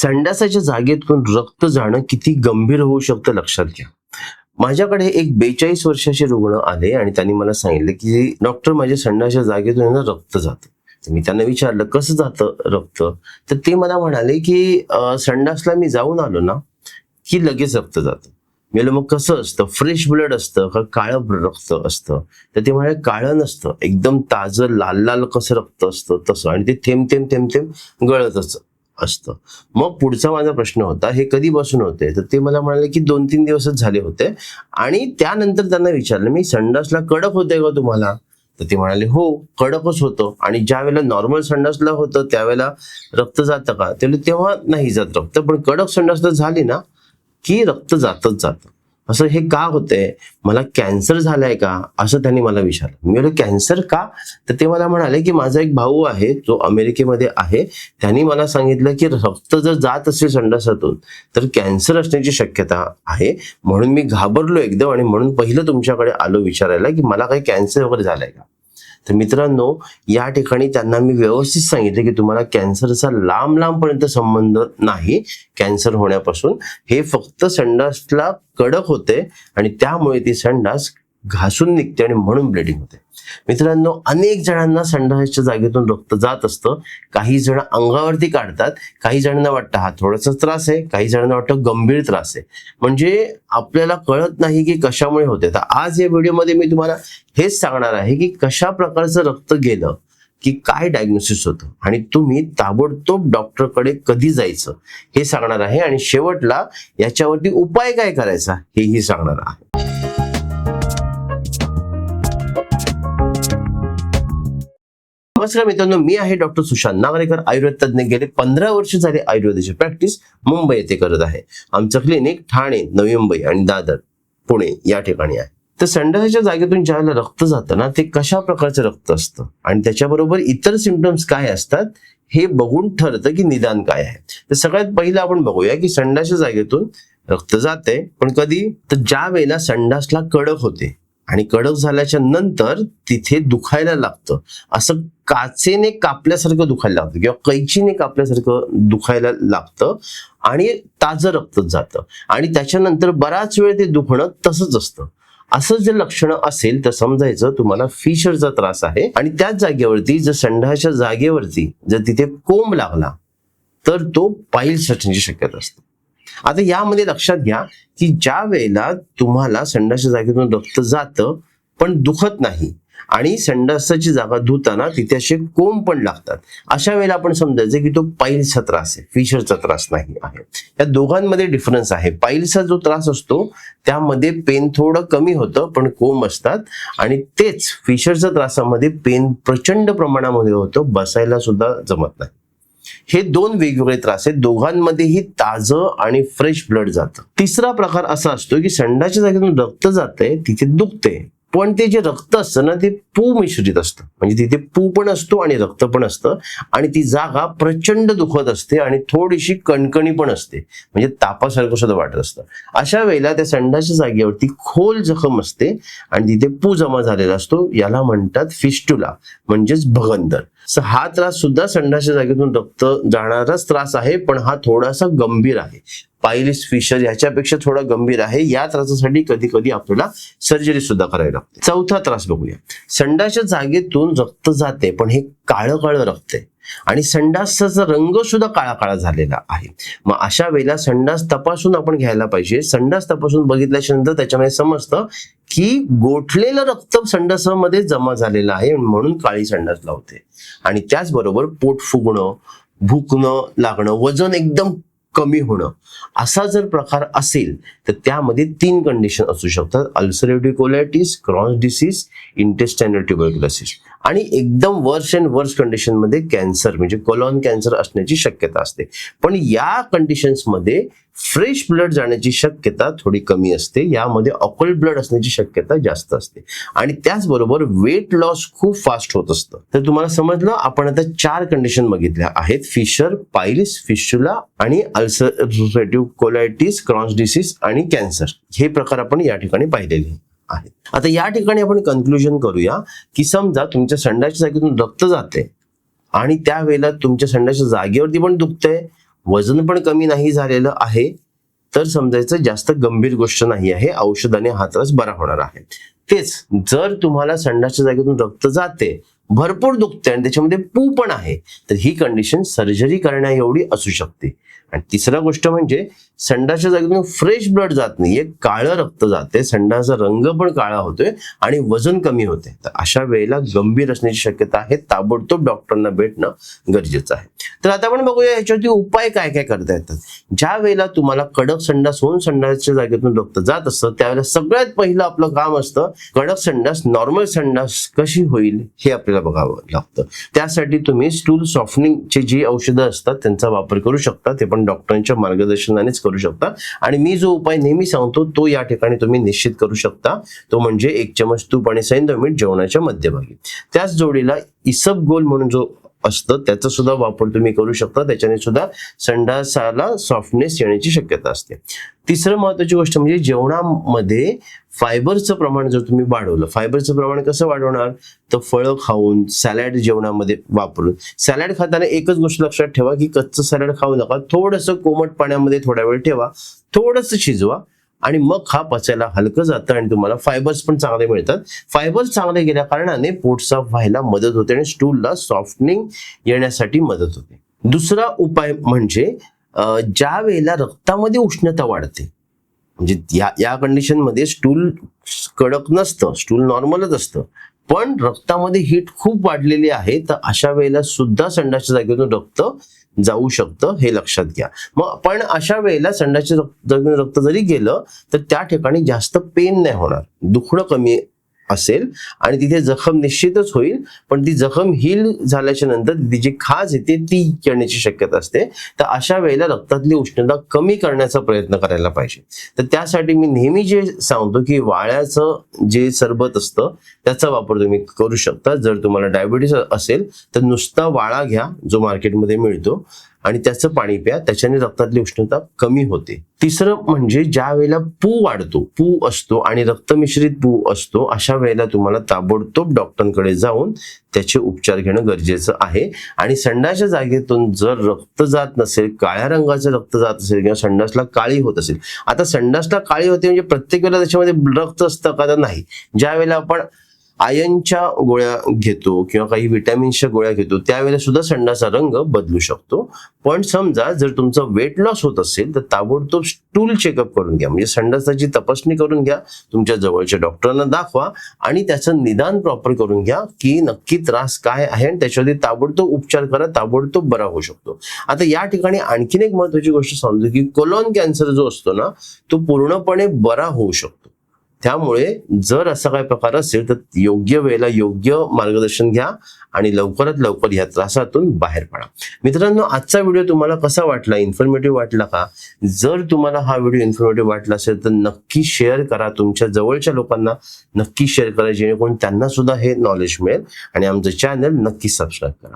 संडासाच्या जागेतून रक्त जाणं किती गंभीर होऊ शकतं लक्षात घ्या. माझ्याकडे एक 42 वर्षाचे रुग्ण आले आणि त्यांनी मला सांगितलं की डॉक्टर, माझ्या संडासाच्या जागेतून रक्त जातं. तर मी त्यांना विचारलं कसं जातं रक्त. तर ते मला म्हणाले की संडासला मी जाऊन आलो ना की लगेच रक्त जातं. मी म्हणलं मग कसं असतं, फ्रेश ब्लड असतं का काळं रक्त असतं. तर ते म्हणाले काळं नसतं, एकदम ताजं लाल लाल कसं रक्त असतं तसं, आणि ते थेंब थेंब थेंब थेंब गळतच असतं. मग पुढचा माझा प्रश्न होता, हे कधीपासून होते. तर ते मला म्हणाले की 2-3 दिवसच झाले होते. आणि त्यानंतर त्यांना विचारलं मी, संडासला कडक होते का तुम्हाला. तर ते म्हणाले हो कडकच होतं. आणि ज्या वेळेला नॉर्मल संडासला होतं त्यावेळेला रक्त जातं का. तेव्हा नाही जात रक्त, पण कडक संडासला झाली ना की रक्त जातच जातं. असं हे का होतंय, मला कॅन्सर झालाय का, असं त्यांनी मला विचारलं. मी म्हटलं कॅन्सर का. तर ते मला म्हणाले की माझा एक भाऊ आहे जो अमेरिकेमध्ये आहे, त्यांनी मला सांगितलं की रक्त जर जात असेल संडासातून तर कॅन्सर असण्याची शक्यता आहे. म्हणून मी घाबरलो एकदम आणि म्हणून पहिलं तुमच्याकडे आलो विचारायला की मला काही कॅन्सर वगैरे झालाय का. तर मित्रांनो, या ठिकाणी त्यांना मी व्यवस्थित सांगितलं की तुम्हाला कॅन्सरचा लांब लांबपर्यंत संबंध नाही कॅन्सर होण्यापासून. हे फक्त संडासला कडक होते आणि त्यामुळे ती संडास घासून निघते आणि म्हणून ब्लिडिंग होते. मित्रांनो, अनेक जणांना संडासाच्या जागेतून रक्त जात असतं. काही जण अंगावरती काढतात, काही जणांना वाटतं हा थोडासा त्रास आहे, काही जणांना वाटतं गंभीर त्रास आहे. म्हणजे आपल्याला कळत नाही की कशामुळे होते. तर आज या व्हिडिओमध्ये मी तुम्हाला हेच सांगणार आहे की कशा प्रकारचं रक्त गेलं की काय डायग्नोसिस होतं आणि तुम्ही ताबडतोब डॉक्टरकडे कधी जायचं हे सांगणार आहे. आणि शेवटला याच्यावरती उपाय काय करायचा हेही सांगणार आहे. नमस्कार मित्रांनो, मी आहे डॉक्टर सुशांत नागरेकर, आयुर्वेद तज्ञ. गेले 15 वर्ष झाले आयुर्वेदाची प्रॅक्टिस मुंबई येथे करत आहे. आमचं क्लिनिक ठाणे, नवी मुंबई आणि दादर, पुणे या ठिकाणी आहे. तर संडासाच्या जागेतून ज्यावेळेला रक्त जातं ना, ते कशा प्रकारचं रक्त असतं आणि त्याच्याबरोबर इतर सिम्पटम्स काय असतात हे बघून ठरतं की निदान काय आहे. तर सगळ्यात पहिलं आपण बघूया की संडासाच्या जागेतून रक्त जाते, पण कधी तर ज्या वेळेला संडासला कडक होते आणि कडक झाल्याच्या नंतर तिथे दुखायला लागतं. असं काचेने कापल्यासारखं दुखायला लागतं किंवा कैचीने कापल्यासारखं दुखायला लागतं आणि ताजं रक्त जातं आणि त्याच्यानंतर बराच वेळ ते दुखणं तसंच असतं. असं जर लक्षण असेल तर समजायचं तुम्हाला फिशरचा त्रास आहे. आणि त्याच जागेवरती जर संडासाच्या जागेवरती जर तिथे कोंब लागला तर तो पाईल्स असण्याची शक्यता असते. आता यामध्ये लक्षात घ्या की ज्या वेळेला तुम्हाला संडासाच्या जागेतून रक्त जातं पण दुखत नाही आणि संडासाची जागा धुताना तिथे असे कोंब पण लागतात, अशा वेळेला आपण समजायचं की तो पाईल्सचा त्रास आहे, फिशरचा त्रास नाही आहे. या दोघांमध्ये डिफरन्स आहे. पाईल्सचा जो त्रास असतो त्यामध्ये पेन थोडं कमी होतं पण कोंब असतात, आणि तेच फिशरच्या त्रासामध्ये पेन प्रचंड प्रमाणामध्ये होतं, बसायला सुद्धा जमत नाही. हे दोन वेगवेगळे त्रास आहेत, दोघांमध्येही ताजं आणि फ्रेश ब्लड जातं. तिसरा प्रकार असा असतो की संडासाच्या जागेतून रक्त जातंय तिथे दुखते, पण ते जे रक्त असतं ना ते पू मिश्रित असतं. म्हणजे तिथे पू पण असतो आणि रक्त पण असतं आणि ती जागा प्रचंड दुखत असते आणि थोडीशी कणकणी पण असते, म्हणजे तापासारखं सुद्धा वाटत असतं. अशा वेळेला त्या संडासाच्या जागेवरती खोल जखम असते आणि तिथे पू जमा झालेला असतो. याला म्हणतात फिस्टुला म्हणजेच भगंदर. हा त्रास सुद्धा संडासाच्या जागेतून रक्त जाणाराच त्रास आहे, पण हा थोडासा गंभीर आहे. पाईल्स, फिशर याच्यापेक्षा थोडा गंभीर आहे. या त्रासासाठी कधी कधी आपल्याला सर्जरी सुद्धा करावी लागते. चौथा त्रास बघूया. संडासाच्या जागेतून रक्त जाते पण हे काळं काळं रक्त आहे आणि संडासाचा रंग सुद्धा काळा काळा झालेला आहे. मग अशा वेळेला संडास तपासून आपण घ्यायला पाहिजे. संडास तपासून बघितल्याच्या नंतर त्याच्यामध्ये समजतं की गोठलेलं रक्त संडासामध्ये जमा झालेलं आहे म्हणून काळी संडास लावते. आणि त्याचबरोबर पोट फुगणं, भुकणं लागणं, वजन एकदम कमी होणं, असा जर प्रकार असेल तर त्यामध्ये 3 कंडिशन असू शकतात: ulcerative colitis, Crohn's disease, intestinal tuberculosis. आणि एकदम वर्स्ट अँड वर्स्ट कंडिशन मध्ये कॅन्सर म्हणजे कोलॉन कॅन्सर असण्याची शक्यता असते. पण या कंडिशन्स मध्ये फ्रेश ब्लड जाण्याची शक्यता थोडी कमी असते, यामध्ये ऑकल्ट ब्लड असण्याची शक्यता जास्त असते. आणि त्याचबरोबर वेट लॉस खूप फास्ट होत असतं. तर तुम्हाला समजलं, आपण आता 4 कंडिशन बघितल्या आहेत: फिशर, पाईल्स, फिस्टुला आणि अल्सरेटिव्ह कोलायटिस, क्रॉन्स डिसीज आणि कॅन्सर. हे प्रकार आपण या ठिकाणी पाहिलेले आहेत. आता या ठिकाणी आपण कन्क्लुजन करूया की समजा तुमच्या संडासाच्या जागेतून रक्त जाते आणि त्यावेळेला तुमच्या संडासाच्या जागेवरती पण दुखतंय, वजन पण कमी नाही झालेलं आहे तर समजायचं जास्त गंभीर गोष्ट नाही आहे, औषधाने हा त्रास बरा होणार आहे. तेच जर तुम्हाला संडासच्या जागेतून रक्त जाते, भरपूर दुखते आणि त्याच्यामध्ये पू पण आहे, तर ही कंडिशन सर्जरी करण्या एवढी असू शकते. आणि तिसरा गोष्ट म्हणजे संडासच्या जागेतून फ्रेश ब्लड जात नाही, एक काळं रक्त जाते, संडासचा रंग पण काळा होतोय आणि वजन कमी होते. तर अशा वेळेला गंभीर असण्याची शक्यता आहे, ताबडतोब डॉक्टरांना भेटणं गरजेचं आहे. तर आता आपण बघूया याच्यावरती उपाय काय काय करता येतात. ज्या वेळेला तुम्हाला कडक संडास होऊन संडासच्या जागेतून रक्त जात असतं त्यावेळेला सगळ्यात पहिलं आपलं काम असतं कडक संडास नॉर्मल संडास कशी होईल हे आपल्याला बघावं लागतं. त्यासाठी तुम्ही स्टूल सॉफ्टनिंगची जी औषधं असतात त्यांचा वापर करू शकता, ते पण डॉक्टरांच्या मार्गदर्शनानेच करू शकता. आणि मी जो उपाय नेहमी सांगतो तो या ठिकाणी तुम्ही निश्चित करू शकता, तो म्हणजे 1 चमच तूप आणि सैंधव मीठ जेवणाच्या मध्यभागी. त्याच जोडीला इसबगोल म्हणून जो असतं त्याचा सुद्धा वापर तुम्ही करू शकता, त्याच्याने सुद्धा संडासाला सॉफ्टनेस येण्याची शक्यता असते. तिसरं महत्वाची गोष्ट म्हणजे जेवणामध्ये फायबरचं प्रमाण जर तुम्ही वाढवलं, फायबरचं प्रमाण कसं वाढवणार तर फळं खाऊन, सॅलड जेवणामध्ये वापरून. सॅलड खाताना एकच गोष्ट लक्षात ठेवा की कच्चं सॅलड खाऊ नका, थोडंसं कोमट पाण्यामध्ये थोडा वेळ ठेवा, थोडंसं शिजवा आणि मग हा पचायला हलकं जातं आणि तुम्हाला फायबर्स पण चांगले मिळतात. फायबर्स चांगले गेल्या कारणाने पोट साफ व्हायला मदत होते आणि स्टूलला सॉफ्टनिंग येण्यासाठी मदत होते. दुसरा उपाय म्हणजे ज्या वेळेला रक्तामध्ये उष्णता वाढते, म्हणजे या कंडिशनमध्ये स्टूल कडक नसतं, स्टूल नॉर्मलच असतं, पण रक्तामध्ये हीट खूप वाढलेली आहे, तर अशा वेळेला सुद्धा संडासच्या जागेतून रक्त जाऊ शकतं, हे लक्षात घ्या. मग पण अशा वेळेला संडासच्या जागेतून रक्त जरी गेलं तर त्या ठिकाणी जास्त पेन नाही होणार, दुखणं कमी असेल आणि तिथे जखम निश्चितच होईल, पण ती जखम हील झाल्याच्या नंतर ती जी खाज येते ती येण्याची शक्यता असते. तर अशा वेळेला रक्तातली उष्णता कमी करण्याचा प्रयत्न करायला पाहिजे. तर त्यासाठी मी नेहमी जे सांगतो की वाळ्याचं जे सरबत असतं त्याचा वापर तुम्ही करू शकता. जर तुम्हाला डायबिटीस असेल तर नुसता वाळा घ्या जो मार्केटमध्ये मिळतो आणि त्याचं पाणी प्या, त्याच्याने रक्तातली उष्णता कमी होते. तिसरं म्हणजे ज्या वेळेला पू वाढतो, पू असतो आणि रक्तमिश्रित पू असतो, अशा वेळेला तुम्हाला ताबडतोब डॉक्टरांकडे जाऊन त्याचे उपचार घेणं गरजेचं आहे. आणि संडासच्या जागेतून जर रक्त जात नसेल, काळ्या रंगाचं रक्त जात असेल किंवा संडासला काळी होत असेल, आता संडासला काळी होते म्हणजे प्रत्येक वेळेला त्याच्यामध्ये रक्त असतं का तर नाही. ज्या वेळेला आपण आयर्नच्या गोळ्या घेतो किंवा काही विटॅमिन्सच्या गोळ्या घेतो त्यावेळेला सुद्धा संडासचा रंग बदलू शकतो. पण समजा जर तुमचं वेट लॉस होत असेल तर ताबडतोब स्टूल चेकअप करून घ्या, म्हणजे संडासाची तपासणी करून घ्या, तुमच्या जवळच्या डॉक्टरांना दाखवा आणि त्याचं निदान प्रॉपर करून घ्या की नक्की त्रास काय आहे आणि त्याच्यावरती ताबडतोब उपचार करा, ताबडतोब बरा होऊ शकतो. आता या ठिकाणी आणखीन एक महत्वाची गोष्ट सांगतो की कोलोन कॅन्सर जो असतो ना तो पूर्णपणे बरा होऊ शकतो. त्यामुळे जर असा काही प्रकार असेल तर योग्य वेळेला योग्य मार्गदर्शन घ्या आणि लवकरात लवकर या त्रासातून बाहेर पडा. मित्रांनो, आजचा व्हिडिओ तुम्हाला कसा वाटला, इन्फॉर्मेटिव्ह वाटला का? जर तुम्हाला हा व्हिडिओ इन्फॉर्मेटिव्ह वाटला असेल तर नक्की शेअर करा, तुमच्या जवळच्या लोकांना नक्की शेअर करा, जेणेकरून त्यांना सुद्धा हे नॉलेज मिळेल. आणि आमचं चॅनल नक्की सबस्क्राईब करा.